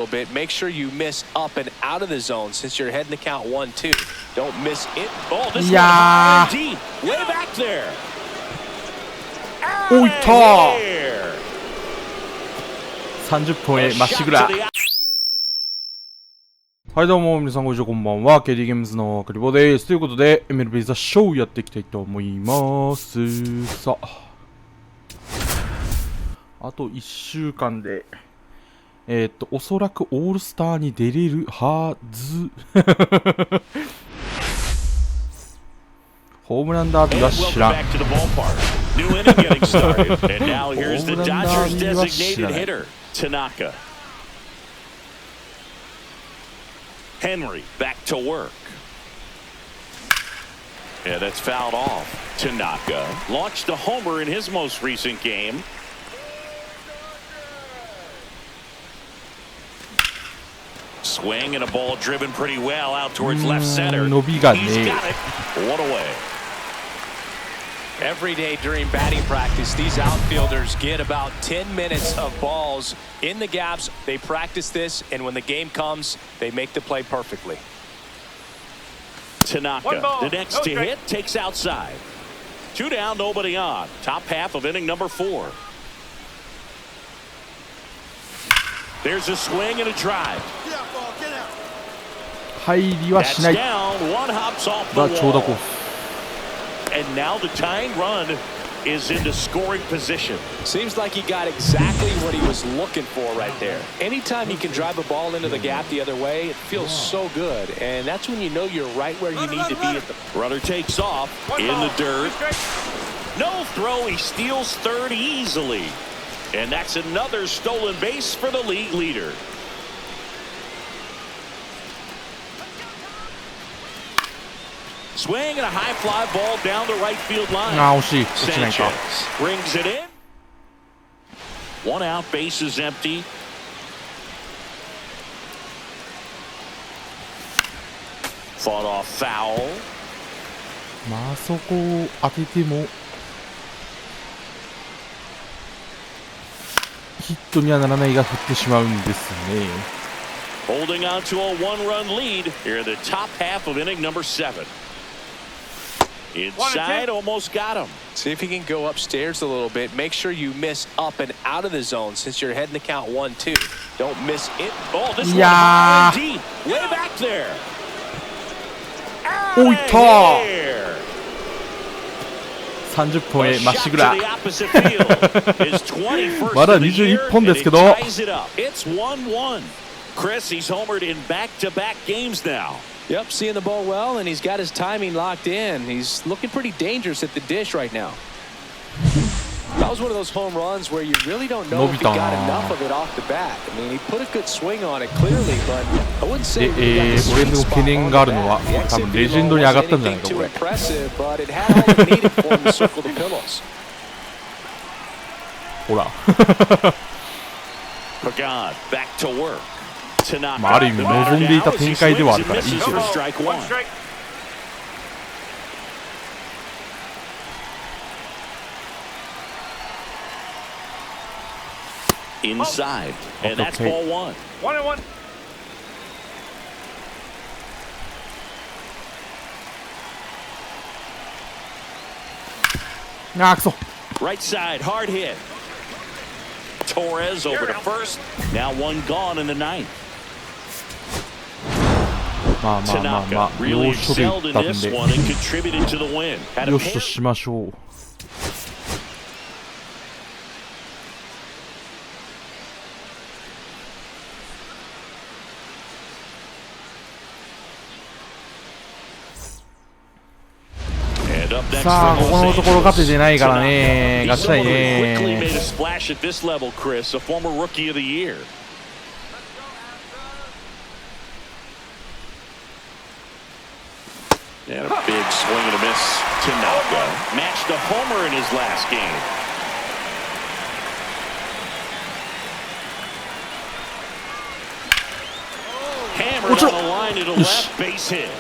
little bit. Make sure you miss up and out of the zone since you're heading to count 1-2. Don't miss it. Oh, this one high and deep. Way back there. おいった30分へまっしぐら。はいどうも皆さんご視聴こんばんは。KD ゲームズのクリボーです。ということで MLB The Show やっていきたいと思います。さあと1週間でおそらくオールスターに出れるはずホームランダービーは知らん。ホームランダービーは知らない。Tanaka. Henry back to work. Yeah, that's fouled off. Tanaka launched a homer in his most recent game. Swing and a ball driven pretty well out towards left center. He's got it. One away. Every day during batting practice, these outfielders get about 10 minutes of balls in the gaps. They practice this, and when the game comes, they make the play perfectly. Tanaka, the next to hit, takes outside. 2 down, nobody on. Top half of inning number 4. There's a swing and a drive. 入りはしない。が長打コース。And now the tying run is into scoring position. Seems like he got exactly what he was looking for right there. Anytime he can drive a ball into the gap the other way, it feels so good. And that's when you know you're right where you need to be. At the runner takes off in the dirt. No throw. He steals third easily. And that's another stolen base for the league leader. Swing and a high fly ball down the right field line. Sanchez brings it in. 1 out, base is empty. Fought off foul. まあそこを当ててもヒットにはならないが振ってしまうんですね。Holding on to a 1-run lead here in the top half of inning number 7. Inside, almost got him. See if he can go upstairs a little bit. Make sure you miss up and out of the zone since you're heading to count 1-2. Don't miss it. Oh, this one high and deep. Way back there. おいった30分へまっしぐら。まだ21本ですけど。It's 1-1. Chris, he's homered in back-to-back games now. Yep, seeing the ball well, and he's got his timing locked in. He's looking pretty dangerous at the dish right now. That was one of those home runs where you really don't know if he got enough of it off the bat. I mean, he put a good swing on it clearly, but I wouldn't say he got the sweet spot. 俺の懸念があるのは多分レジェンドに上がったんじゃないかこれ。ほら。まあある意味望んでいた展開ではあるからいいけど。Inside, and that's ball 1. 1-1. Right side, hard hit. Torres over to first. Now 1 gone in the 9th. まあまあまあまあ、要所で打ったんで、よしとしましょう。さあここのところ勝ててないからね。勝ちたいね。And a big swing and a miss. Tanaka matched a homer in his last game. Hammered on the line to the left, base hit.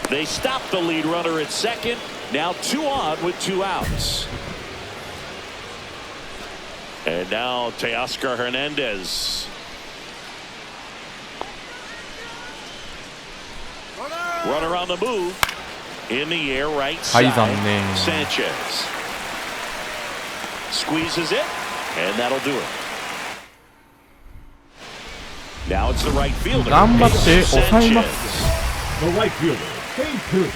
They stopped the lead runner at second. Now 2 on with 2 outs. And now Teoscar Hernandez. Runner on the move. In the air, right はい side. 残念 Sanchez squeezes it, and that'll do it. Now it's the right fielder. 頑張って抑えます The right fielder, Jesus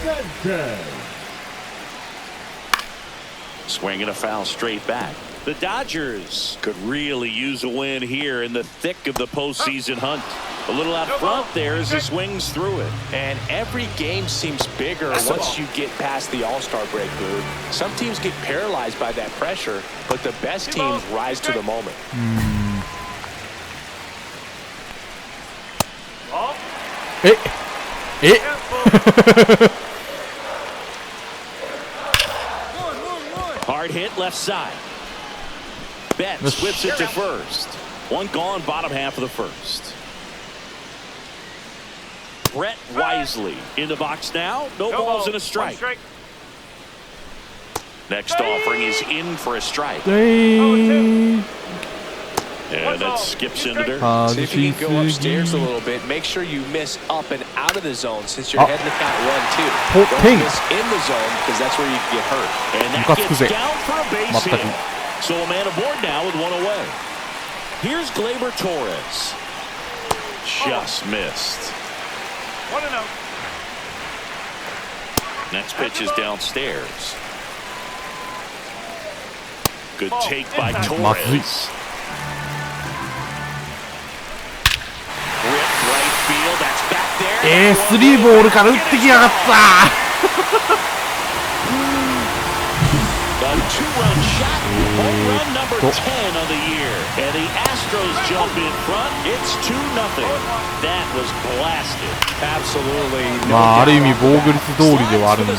Sanchez. Swinging a foul straight back. The Dodgers could really use a win here in the thick of the postseason hunt. A little out front there as he swings through it. And every game seems bigger once you get past the All-Star break, Boog. Some teams get paralyzed by that pressure, but the best teams rise to the moment. え Hard hit left side. Betts whips it to first. One gone, bottom half of the first. Brett Wisely in the box now. No balls and a strike. Next offering is in for a strike. で And that skips into dirt. See if you can go upstairs a little bit. Make sure you miss up and out of the zone since you're heading to count 1-2. Don't Ping. miss in the zone because that's where you can get hurt. And that gets down for a base hit. So a man aboard now with one away. Here's Gleyber Torres. Just missed. 1-0. Next pitch is downstairs. Good take by Torres. Ripped right field. That's back there. 3ボールから打ってきやがった A two-run shot. Home run number 10 on the year. And the Astros jump in front. It's 2-0. That was blasted. Absolutely. まあある意味防御率通りではあるんだよ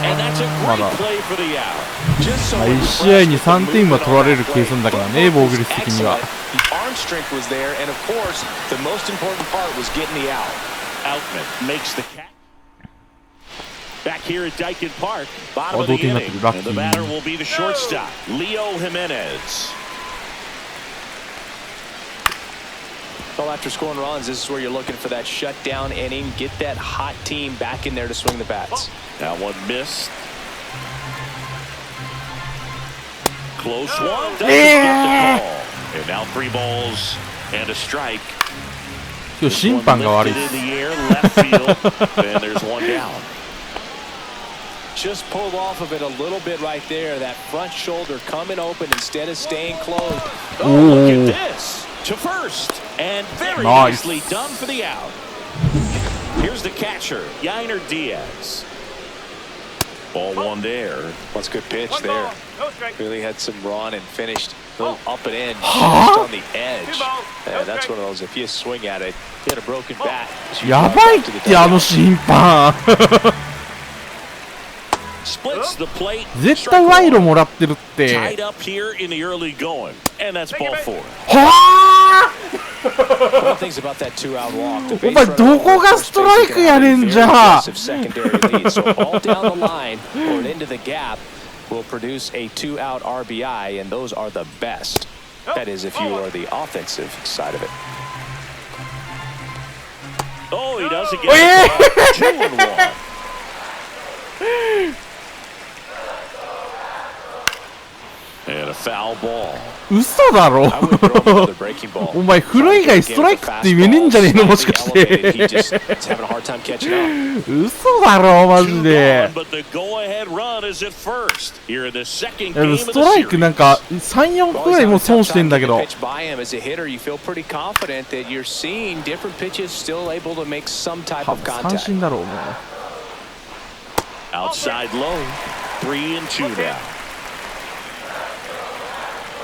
And that's a なま great だ play for the out. Just so 1試合に3点は取られる計算だからね防御率的には The arm strength was there, and of course, the most important part was getting the out. Outman makes the catch. Back here at Dyken Park, bottom Oh, of the don't inning. think And the batter will be the shortstop, Leo Jimenez. Well, after scoring runs, this is where you're looking for that shutdown inning. Get that hot team back in there to swing the bats. That one missed. Close one. Doesn't get the call. And now 3 balls and a strike. 今日審判が悪い Lifted で in す the air, left field. And there's one down. Just pulled off of it a little bit right there. That front shoulder coming open instead of staying closed. Oh, look at this. To first. And very Nice. nicely done for the out. Here's the catcher, Yainer Diaz. Ball one there. That's a good pitch there. Really had some run and finished a little up and in, Huh? just on the edge. Yeah, that's one of those, if you swing at it, you had a broken bat. やばいってあの審判 Splits the plate. 絶対賄賂もらってるって Tied up here in the early going. And that's ball 4. は One of the things about that 2-out walk, the お前 base どこ runner が on ス first ト base ライ is ク gonna や have ね a ん very じゃ aggressive secondary lead. So a ball down the line or into the gap will produce a 2-out RBI, and those are the best. That is, if you are the offensive side of it. Oh, he doesn't get it. 2-1. And a foul ball. 嘘だろ I would throw him another breaking ball. お前振る以外ストライクって言えねえんじゃねえのもしかし Elevated. He て just is having a hard time catching up. 嘘だろマジ Two で gone, but the go-ahead run is at first. Here in the second いや game ス of ト the ライク series. なんか3、4個ぐらいもう損してんだけど Pitch by him as a hitter, you feel pretty confident that you're seeing different pitches still able to make some type 多 of 分三 contact. 振だろうもう Outside low. 3-2 now.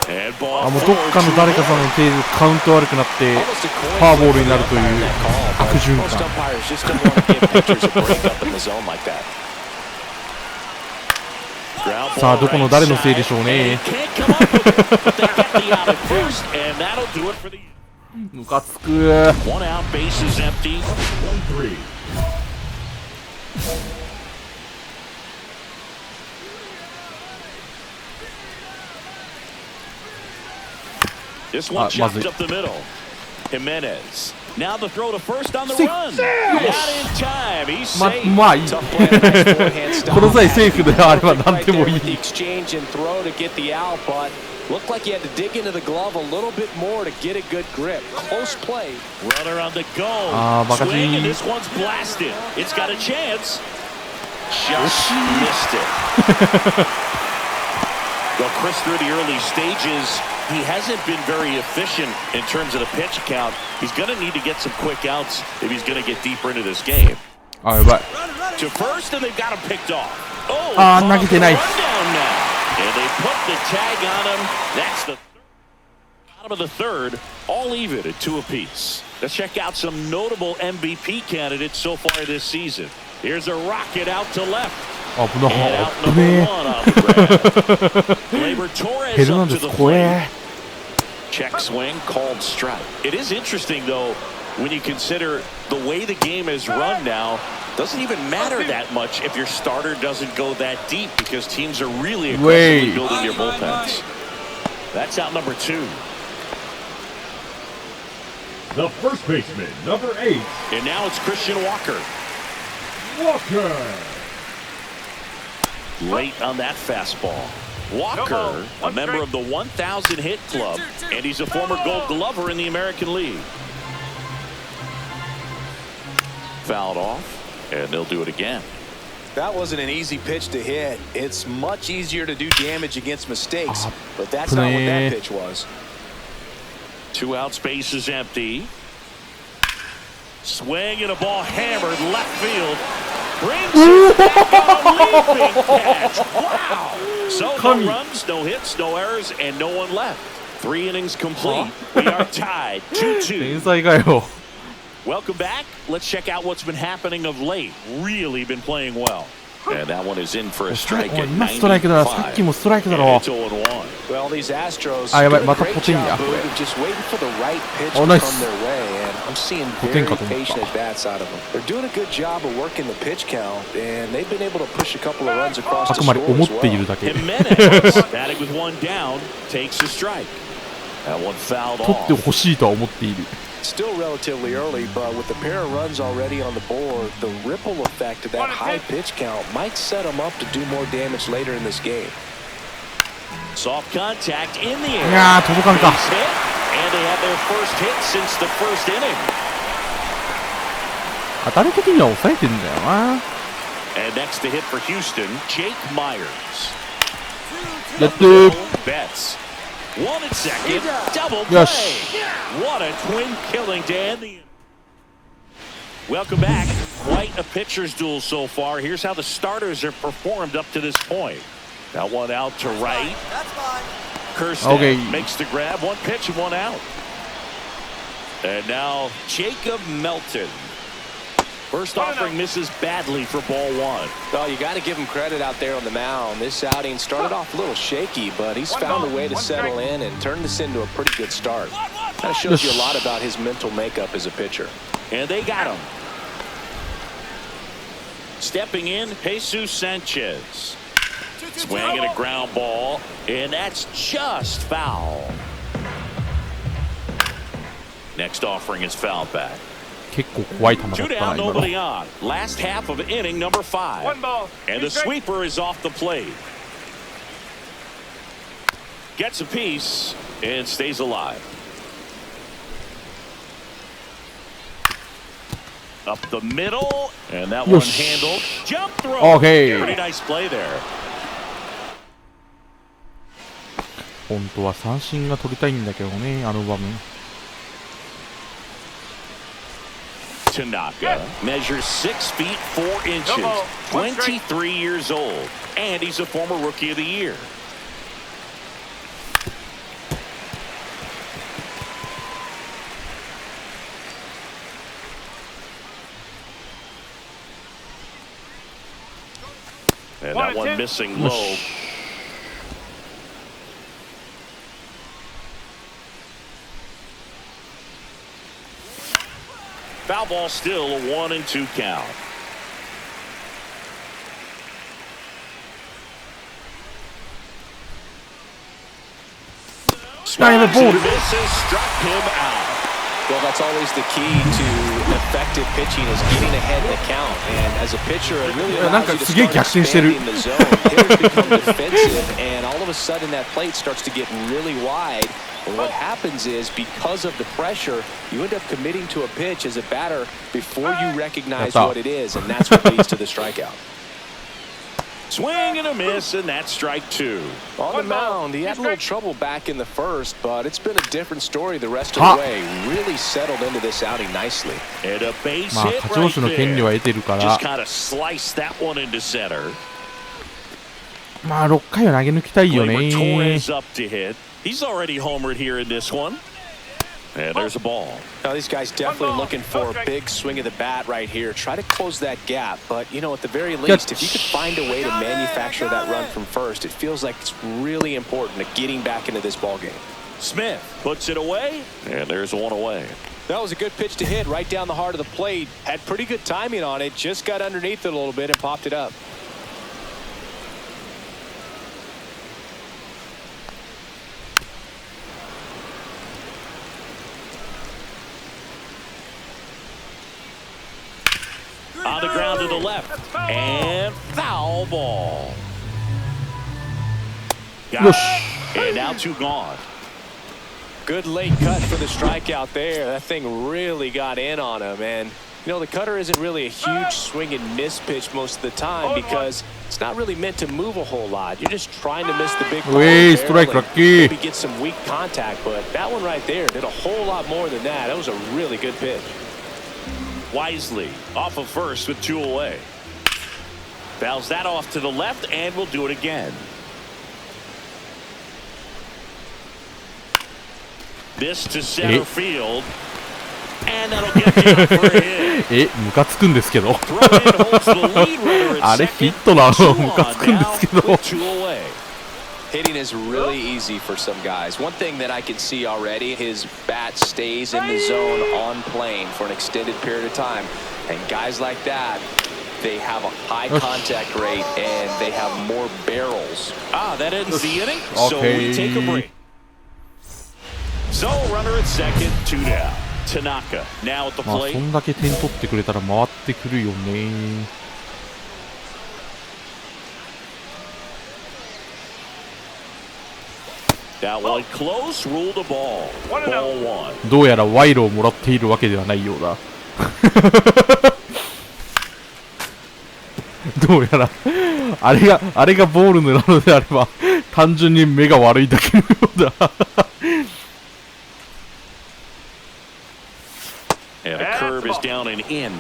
And あ ball もうどっかの誰かさんの手カウント悪くなって Almost a coin フォアボール flip になるという on that call, 悪 but 循 most 環 umpires just don't want to give pitchers a break up in the zone like that. Ground ball さあどこの誰の right せいでしょう side. ね And he can't come up with it, but they get the out at first, and that'll do it for the ムカつく one out. Base is empty. 1-3. This one chopped Mazu. up the middle. Jimenez. Now the throw to first on the run. Not in time. He's safe. まあいい Tough play on the nice forehand stop. この際セーフであれば何 Right でも there い with the い exchange and throw to get the out, but looked like he had to dig into the glove a little bit more to get a good grip. Close play. Runner on the go. Bakaji. Swing, and this one's blasted. It's got a chance. Just missed it. Well, Chris, through the early stages, he hasn't been very efficient in terms of the pitch count. He's going to need to get some quick outs if he's going to get deeper into this game. あやばい To first, and they've got him picked off. Oh, あー投げてない run down now. And they put the tag on him. That's the bottom of the third, all even at 2 apiece. Let's check out some notable MVP candidates so far this season. Here's a rocket out to left. 危な And out 危 number ね one on the grab. Gleyber え Torres ヘルナン up デ to ス the 怖 plate. え Check swing, called strike. It is interesting, though, when you consider the way the game is run now. Doesn't even matter that much if your starter doesn't go that deep because teams are really aggressively Wait. building their bullpens. That's out number 2. The first baseman, number 8, And now it's Christian Walker. Walker. Late on that fastball. Walker, a member of the 1,000 hit club, and he's a former Gold Glover in the American League. Fouled off, and they'll do it again. That wasn't an easy pitch to hit. It's much easier to do damage against mistakes, but that's not what that pitch was. 2 out, space is empty. Swing and a ball hammered left field. Brings it back on a leaping catch. Wow. So no runs, no hits, no errors, and no one left. 3 innings complete. We are tied 2-2. 天才かよ Welcome back. Let's check out what's been happening of late. Really been playing well. And that one is in for a strike おい at 今ストライクだろさっきもストライクだ And ろ it's 0-1. Well, these Astros あやばい doing a また great ポテンや job, これ Boog, of just waiting for the right pitch Oh, to nice. come their way, and I'm seeing ポテン very かと思った patient at bats out of them. They're doing a good job of working the pitch count, and they've been able to push a couple of runs across あ the くまで score 思 as ってい well. るだけ Jimenez, batting with 1 down, takes a strike. That one fouled 取って off. ほしいとは思っている Still relatively early, but with a pair of runs already on the board, the ripple effect of that high pitch count might set them up to do more damage later in this game. Soft contact in the い air. やー届かんか Base hit, and they have their first hit since the first inning. 当たり的には抑えてんだよな And next to hit for Houston, Jake Myers. やってー Betts. 1 at second, double play. よし What a twin killing to end the. Welcome back. Quite a pitcher's duel so far. Here's how the starters have performed up to this point. That one out to right. Kirsten Okay. makes the grab. 1 pitch and 1 out. And now Jacob Melton. First offering misses badly for ball 1. Well, you got to give him credit out there on the mound. This outing started off a little shaky, but he's found a way to settle in and turn this into a pretty good start. Kind of shows you a lot about his mental makeup as a pitcher. And they got him. Stepping in, Jesus Sanchez. Swinging a ground ball, and that's just foul. Next offering is fouled back. 結構怖い球だった 2 down, な今の nobody on. Last half of inning number 5. 1 ball. And the sweeper is off the plate. Gets a piece and stays alive. Up the middle, and that one Yosh. handled. Jump throw. Okay. Pretty nice play there. 本当は三振が取りたいんだけどねあの場面 Tanaka measures 6 feet 4 inches, 23 years old, and he's a former Rookie of the Year. And that one missing low. Foul ball still, a 1-2 count. Not even Swings and ball. misses, struck him out. Well, that's always the key to effective pitching is getting ahead in the count. And as a pitcher, it really allows you to start expanding the zone. Hitters become defensive, and all of a sudden that plate starts to get really wide. And what happens is, because of the pressure, you end up committing to a pitch as a batter before you recognize what it is, and that's what leads to the strikeout. Swing and a miss, and that's strike two. On the mound, he had a little trouble back in the first, but it's been a different story the rest of the way. Really settled into this outing nicely. And a base まあ hit 勝ち星の right 権利は there. 得てるから Just kind of sliced that one into center. まあ6回は投げ抜きたいよ Gleyber ね Torres up to hit. He's already homered here in this one. And there's a ball. Now these guys definitely looking for a big swing of the bat right here. Try to close that gap, but you know, at the very least, if you could find a way to manufacture that run from first, it feels like it's really important to getting back into this ball game. Smith puts it away, and there's one away. That was a good pitch to hit right down the heart of the plate. Had pretty good timing on it. Just got underneath it a little bit and popped it up. On the ground to the left. And foul ball. Got it. And now two gone. Good late cut for the strikeout there. That thing really got in on him. And, you know, the cutter isn't really a huge swing and miss pitch most of the time because it's not really meant to move a whole lot. You're just trying to miss the big ball. Strike, Rocky. Maybe get some weak contact, but that one right there did a whole lot more than that. That was a really good pitch. Wisely off of first with two away. Fouls that off to the left, and we'll do it again. This to center field. And that'll get me up for a hit. ムカつくんですけど Throw in holds the lead runner at あれ second. ヒットなの Two ムカつ on くんですけ now ど with two away. Hitting is really easy for some guys. One thing that I can see already, his bat stays in the zone on plane for an extended period of time. And guys like that, they have a high contact rate and they have more barrels. That ends the inning, so we take a break. So runner at second, two down. Tanaka now at the まあ plate. そんだけ点取ってくれたら回ってくるよね That one close, ruled a ball. Ball one. どうやら賄賂をもらっているわけではないようだどうやらあれがボールなのであれば単純に目が悪いだけのようだ And the curve is down and in.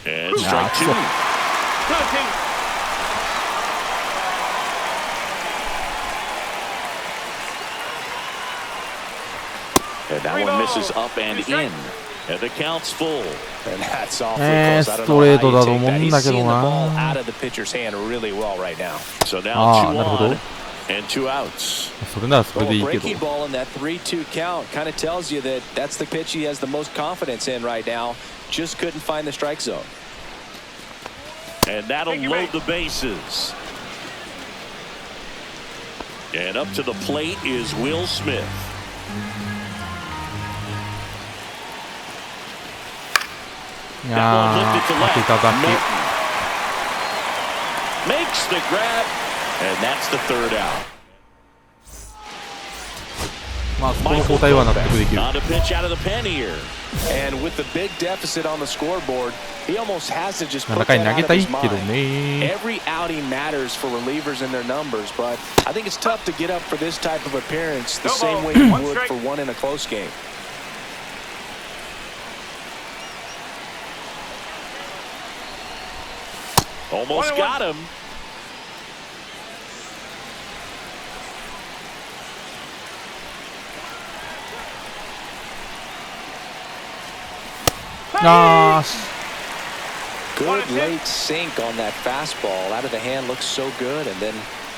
And strike two. And that one misses up and in. And the count's full. And that's awfully close. I don't know how you take that. He's seeing the ball out of the pitcher's hand really well right now. So now two なるほど on and two outs. それならそれ Well, で a いいけど breaking ball in that 3-2 count kind of tells you that that's the pitch he has the most confidence in right now. Just couldn't find the strike zone. And that'll load the bases. And up to the plate is Will Smith. That one lifted to 当てただ left. け Milton makes the grab, and that's the third out. まあそこの交代は納得できる Not a pitch out of the pen here. And with the big deficit on the scoreboard, he almost has to just put 7回 that 投 out げ of たい his けど mind. ね Every outing matters for relievers and their numbers, but I think it's tough to get up for this type of appearance the same way you would for one in a close game. Almost got him. Good late sink on that fastball. Out of the hand looks so good, and then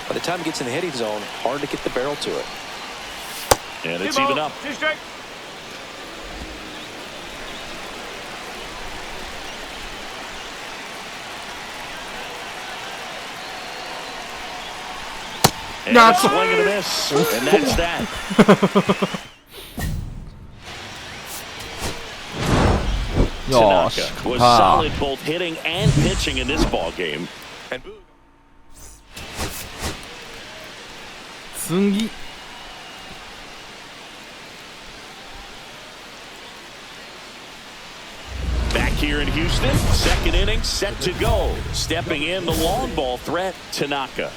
by the time it gets in the hitting zone, hard to get the barrel to it. And it's even up. And a swing and a miss. And that's that. Tanaka was solid both hitting and pitching in this ball game. And次 back here in Houston, second inning set to go. Stepping in the long ball threat, Tanaka.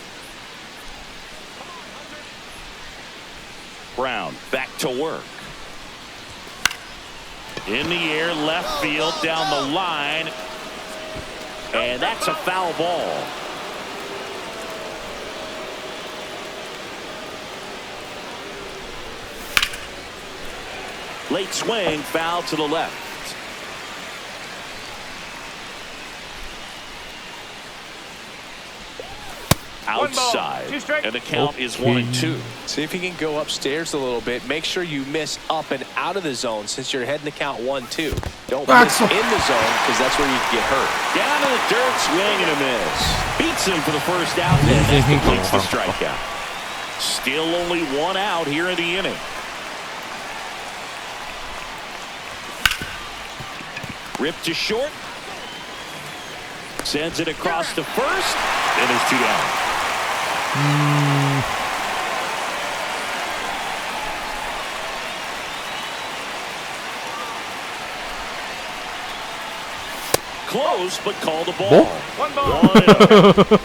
Brown back to work. In the air, left field, down the line. And that's a foul ball. Late swing, foul to the left. Outside, and the count is 1-2. See if you can go upstairs a little bit. Make sure you miss up and out of the zone since you're heading to count 1-2. Don't miss in the zone because that's where you can get hurt. Down to the dirt, swing and a miss. Beats him for the first out, and that completes the strikeout. Still only one out here in the inning. Ripped to short. Sends it across to first, and there's two down. Close, but call the ball. 1-0.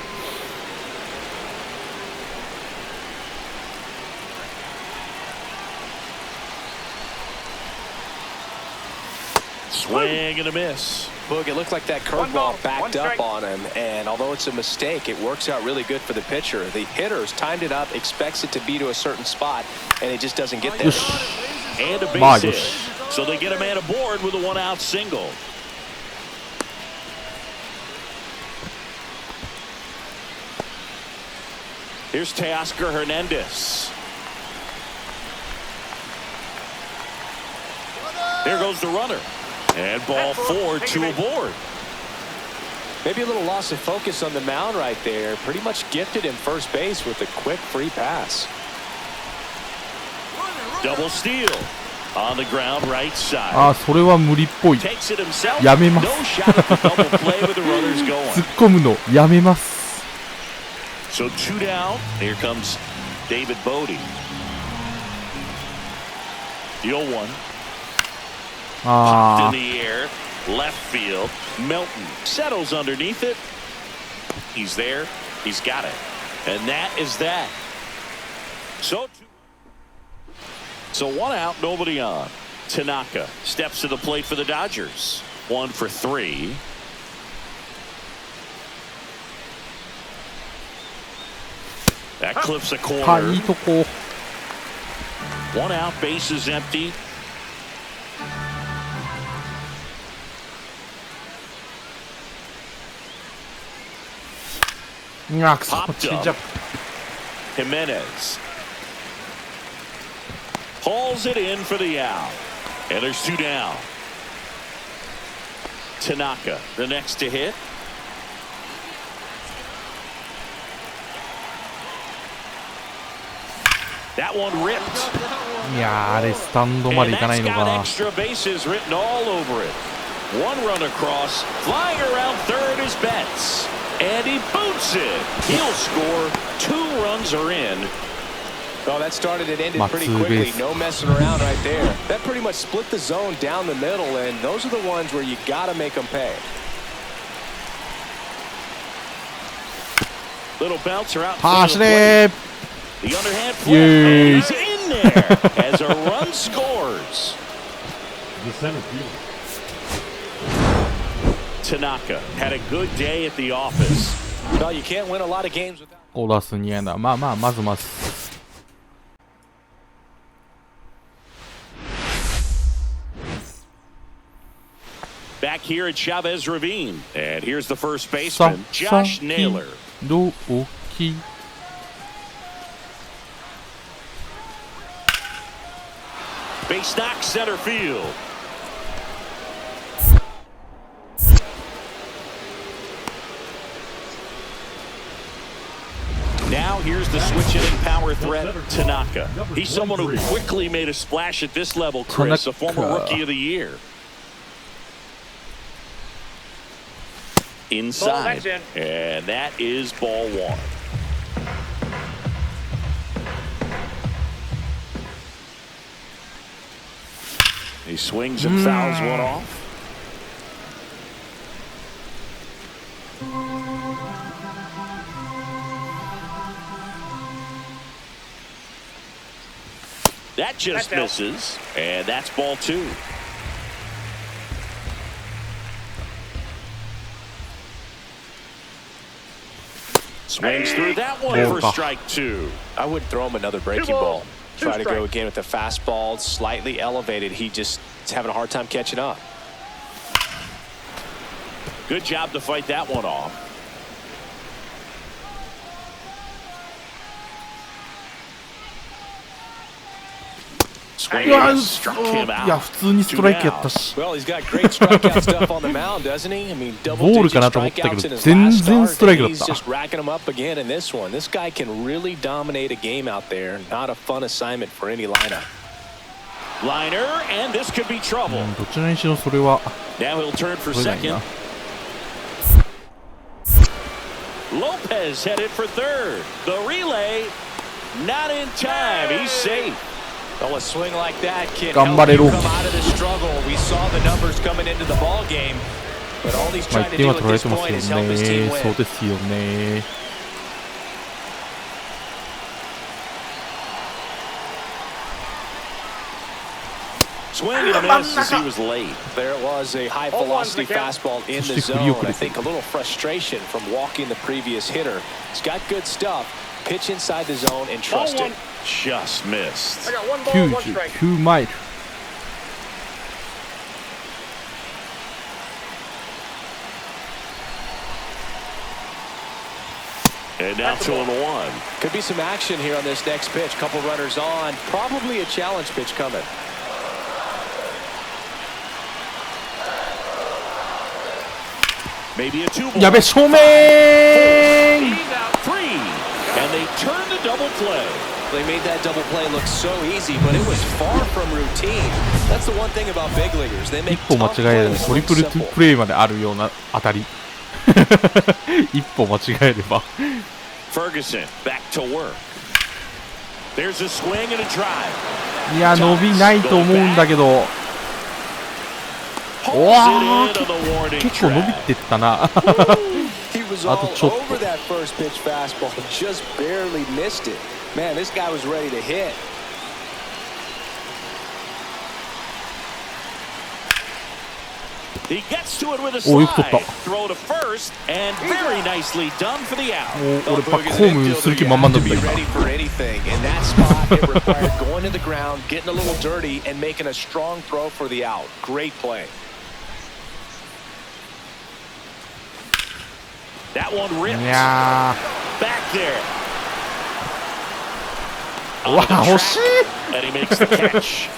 Swing and a miss. Boog, it looked like that curveball backed up on him, and although it's a mistake, it works out really good for the pitcher. The hitter's timed it up, expects it to be to a certain spot, and it just doesn't get there. And a base hit. So they get a man aboard with a one-out single. Here's Teoscar Hernandez. There goes the runner. And ball 4, 2 aboard. Maybe a little loss of focus on the mound right there. Pretty much gifted him first base with a quick free pass. Double steal on the ground right side. あ、それは無理っぽい。 Takes it himself. やめます。 No shot at the double play with the runners going. 突っ込むのやめます。 So 2 down. Here comes David Bodie. The 0-1. Popped in the air, left field. Melton settles underneath it. He's there. He's got it. And that is that. So one out, nobody on. Tanaka steps to the plate for the Dodgers. 1 for 3. That clips a corner. いいとこ。 1 out, base is empty. Popped up. Jimenez hauls it in for the out. And there's 2 down. Tanaka, the next to hit. That one ripped. いやー、あれスタンドまで行かないのかな。 And that's got extra bases written all over it. 1 run across, flying around third is Betts. And he boots it. He'll score. 2 runs are in. Oh, that started and ended pretty quickly. No messing around right there. That pretty much split the zone down the middle, and those are the ones where you got to make them pay. Little bouncer out. 走れー。 The underhand flip. And he's in there as a run scores. The center field. Tanaka had a good day at the office. No, you can't win a lot of games without. 5打数2安打。まずまず。 Back here at Chavez Ravine. And here's the first baseman, Josh Naylor. どうき Base knock center field. Now here's the switch hitting power threat, Tanaka. He's someone who quickly made a splash at this level, Chris, a former Rookie of the Year. Inside, and that is ball one. He swings and fouls one off. That just misses, and that's ball two. Swings through that one for strike two. I wouldn't throw him another breaking ball. Try to go again with the fastball, slightly elevated. He just is having a hard time catching up. Good job to fight that one off. Struck him out. いや普通にストライクやったし Well, he's got great strikeout stuff on the mound, doesn't he? I mean, ボールかなと思ったけど全然ストライクだった He's just racking them up again in this one. This guy can really dominate a game out there. Not a fun assignment for any lineup. Liner, and this could be trouble. どちらにしろそれは Now he'll turn for 取れないな second. Lopez headed for third. The relay, not in time. He's safe. Well, a swing like that can 頑張れ help ロ you come out of the struggle. We saw the numbers coming into the ball game, but all he's まあ trying 1 to 点 do は at 取られ this てます point け is ど help his ね team そう win. ですよね Swing and a miss as he was late. There was a high velocity fastball in the zone. I think a little frustration from walking the previous hitter. He's got good stuff. Pitch inside the zone and trust it. Just missed. 99マイル And now 2-1. Could be some action here on this next pitch. Couple runners on. Probably a challenge pitch coming. Maybe a 2-ball. やべ正面 He's out 3. And they turn the double play. They made that double play look so easy, but it was far from routine. That's the one thing about big leaguers. They make 一歩間 tough 違えれば plays トリ look プルトゥ simple. プレイまであるような当たり一歩間違えれば Ferguson back to work. There's a swing and a drive. いや伸びないと思うんだけど Pulls おわ it in on the warning 結構伸び track. てったな He was あ all とちょっと over that first pitch fastball, just barely missed it. Man, this guy was ready to hit. He gets to it with a およく取っ slide. た Throw to first, and very nicely done for the out. お俺バックホームする気満々だった Be 今 ready for anything. In that spot, it required going to the ground, getting a little dirty, and making a strong throw for the out. Great play. That one ripped いや back there. ーうわ惜しい And he makes the catch.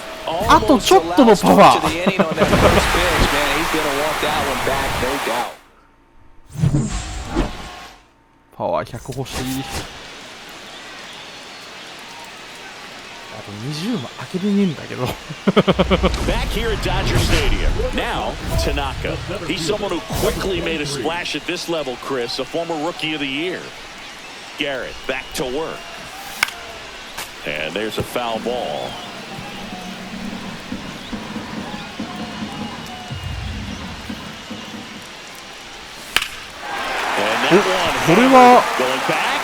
あとちょっとのパワ To ー the inning on that first pitch, man, he's gonna want that one back, no doubt. パワー100欲しいあと20万開けれねえんだけど Back here at Dodger Stadium. Now, Tanaka. He's someone who quickly made a splash at this level, Chris, a former Rookie of the Year. Garrett back to work. And there's a foul ball. And that one これは going back.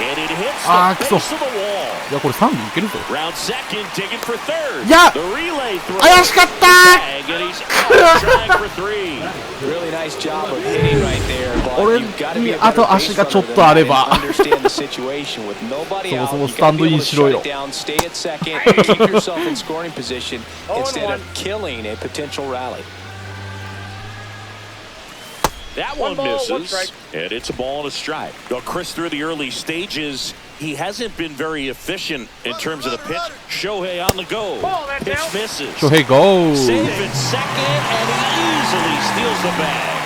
And it hits あー the くそ base of the wall. いやこれ3塁いけるぞ Round second, digging for third. いや The relay throw. 怪しかった Tag, and he's out trying for 3. Really nice job of hitting right there, but 俺 you've got to に be a あ better と base 足がちょっ runner と than あれ that ば and understand the situation with nobody そも out. そも You スタン got ド to イ be ン able し to ろ shut よ it down, stay at second, and keep yourself in scoring position instead of killing a potential rally. That one misses, and it's a ball and a strike. Well, Chris, through the early stages, he hasn't been very efficient in terms of the pitch. Shohei on the go. Pitch misses. 翔平ゴー Safe at second, and he easily steals the bag.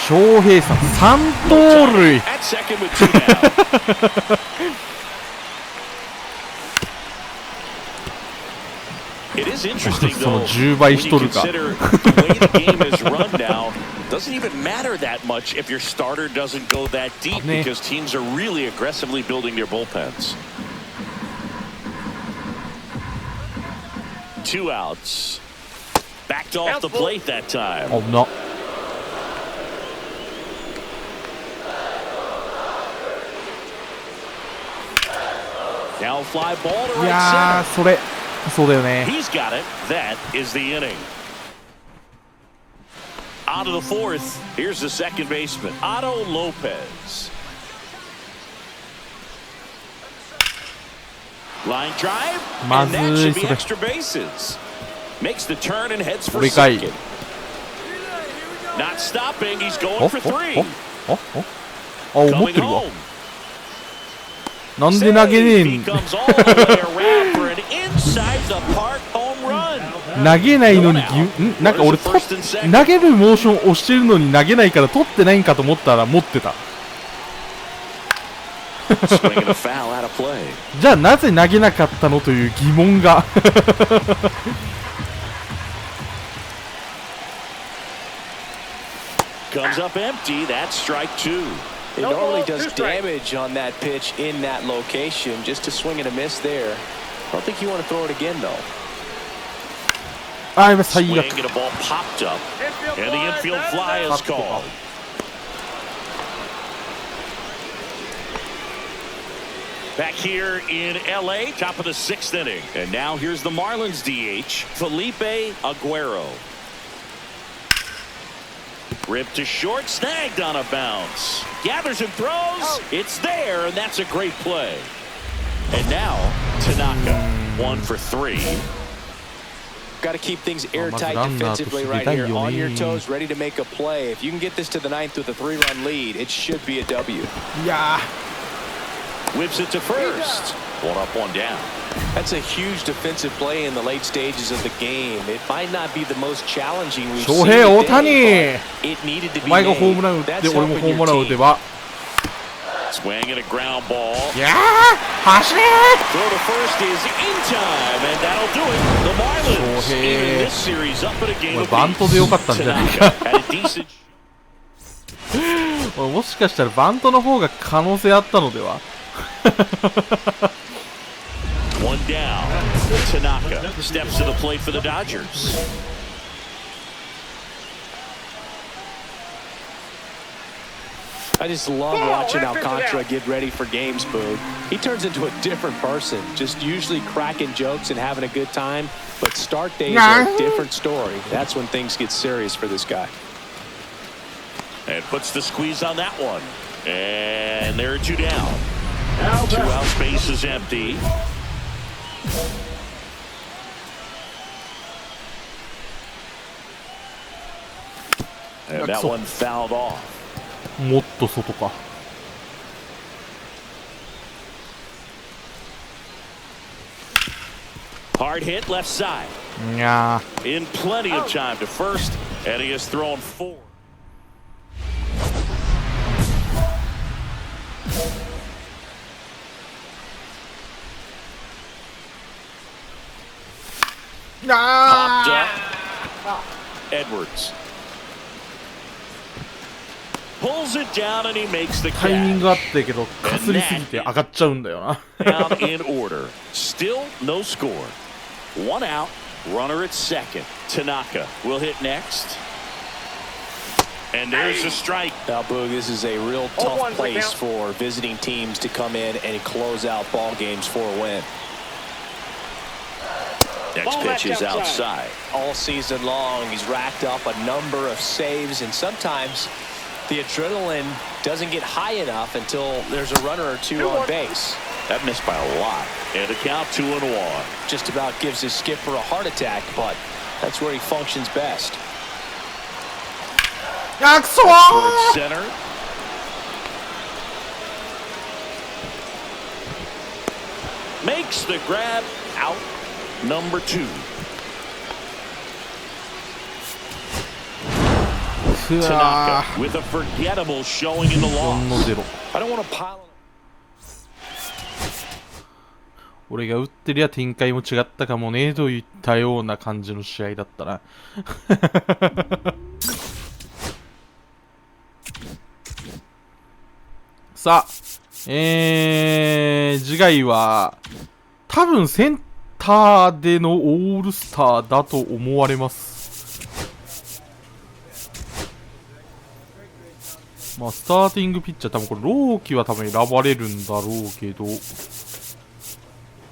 翔平さん3盗塁 At second with two down. It is interesting, その though, 10倍 when し you とるか consider the way the game is run now, doesn't even matter that much if your starter doesn't go that deepね because teams are really aggressively building their bullpens. 2 outs. Backed off the plate that time. 危な Now fly ball to い right やー center. それそうだよね He's got it. That is the inning. Out of the fourth, here's the second baseman, Otto Lopez. Line drive, and that should be extra bases. Makes the turn and heads for 俺かい second. Not stopping, he's お going for three. お思っ Coming てるわ home. なんで投げねえ He ん comes all the way around for an inside the park home run. 投げないのになんか俺投げるモーション押してるのに投げないから取ってないんかと思ったら持ってた Swinging a foul out of play. じゃあなぜ投げなかったのという疑問がComes up empty. That's strike two. It normally does damage on that pitch in that location. Just to swing and a miss there. I don't think you want to throw it again, though. あー今最悪 Swing and a ball popped up. And the infield fly is called. Back here in LA, top of the 6th inning. And now here's the Marlins DH, Felipe Aguero. Ripped to short, snagged on a bounce. Gathers and throws. It's there, and that's a great play. And now, Tanaka, 1 for 3. Got to keep things airtight Mazda defensively right と here. 知りたいよね On your toes, ready to make a play. If you can get this to the 9th with a 3-run lead, it should be a W. いや Whips it to first. 1 up, 1 down. That's a huge defensive play in the late stages of the game. It might not be the most challenging we've 翔 seen 平大 today, 谷 but it needed to お be 前がホームラン made. 打って That's 俺も helping ホームラン your 打て team. ば Swing and a ground ball. いやー走れ Throw to first is in time, and that'll do it. The Marlins, Shohei. even this series up at a game お前 of バントでよかったんじゃないか Tanaka had a decent おいもしかしたらバントの方が可能性あったのでは 1 down. Tanaka steps to the plate for the Dodgers. I just love watching Alcantara get ready for games, Boog. He turns into a different person, just usually cracking jokes and having a good time. But start days are a different story. That's when things get serious for this guy. And puts the squeeze on that one. And there are 2 down. 2 out, space is empty. And that one fouled off. もっと外か Hard hit left side. いや In plenty of time to first, and he has thrown 4. Popped up. Edwards. Pulls it down and he makes the タイミングあっ catch. たけどかすりすぎて上がっちゃうんだよな Out in order. Still no score. 1 out. Runner at second. Tanaka will hit next. And there's a strike. Now, Boog, this is a real tough place for visiting teams to come in and close out ball games for a win. Next pitch is outside. All season long, he's racked up a number of saves, and sometimes the adrenaline doesn't get high enough until there's a runner or two on base. That missed by a lot. And the count 2-1. Just about gives his skipper a heart attack, but that's where he functions best. あくそ Towards center. Makes the grab. Out number 2. Tanaka with a forgettable showing in the 4 loss. の0。 I don't want to pile. 俺が打ってりゃ展開も違ったかもねといったような感じの試合だったな。さあ、次回は多分センターでのオールスターだと思われます。まあスターティングピッチャー多分これローキは多分選ばれるんだろうけど、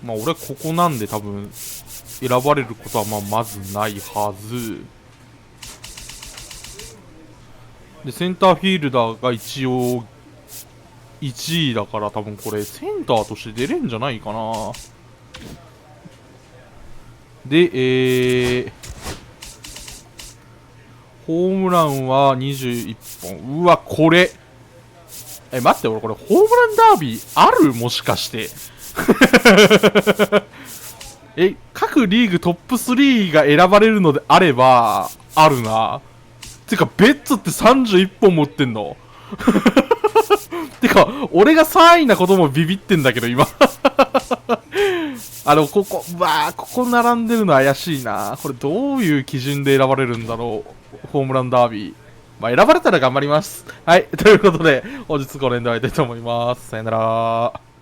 まあ俺ここなんで多分選ばれることはまずないはずで、センターフィールダーが一応1位だから多分これセンターとして出れんじゃないかな。でホームランは21本。うわ、これ待って、俺これホームランダービーある？もしかして各リーグトップ3が選ばれるのであればあるな。てかベッツって31本も打ってんのてか俺が3位なこともビビってんだけど今ここ並んでるの怪しいな。これどういう基準で選ばれるんだろう、ホームランダービー。まあ選ばれたら頑張ります。はい、ということで本日これで終わりたいと思います。さよなら。